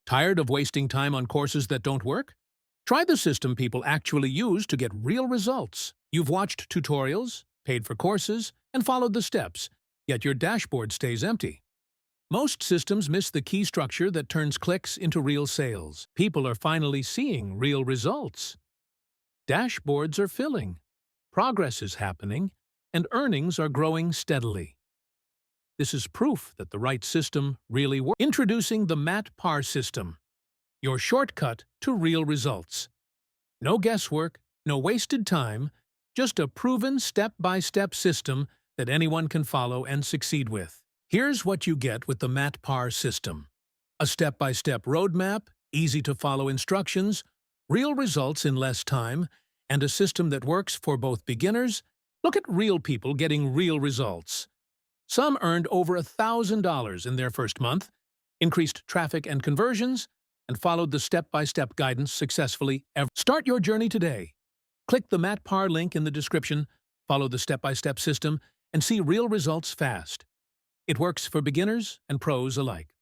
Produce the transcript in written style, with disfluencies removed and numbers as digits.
Tired of wasting time on courses that don't work? Try the system people actually use to get real results. You've watched tutorials, paid for courses, and followed the steps, yet your dashboard stays empty. Most systems miss the key structure that turns clicks into real sales. People are finally seeing real results. Dashboards are filling, progress is happening, and earnings are growing steadily. This is proof that the right system really works. Introducing the MAT-PAR system, your shortcut to real results. No guesswork, no wasted time, just a proven step-by-step system that anyone can follow and succeed with. Here's what you get with the MAT-PAR system: a step-by-step roadmap, easy-to-follow instructions, real results in less time, and a system that works for both beginners. Look at real people getting real results. Some earned over $1,000 in their first month, increased traffic and conversions, and followed the step-by-step guidance successfully. Start your journey today. Click the MAT-PAR link in the description, follow the step-by-step system, and see real results fast. It works for beginners and pros alike.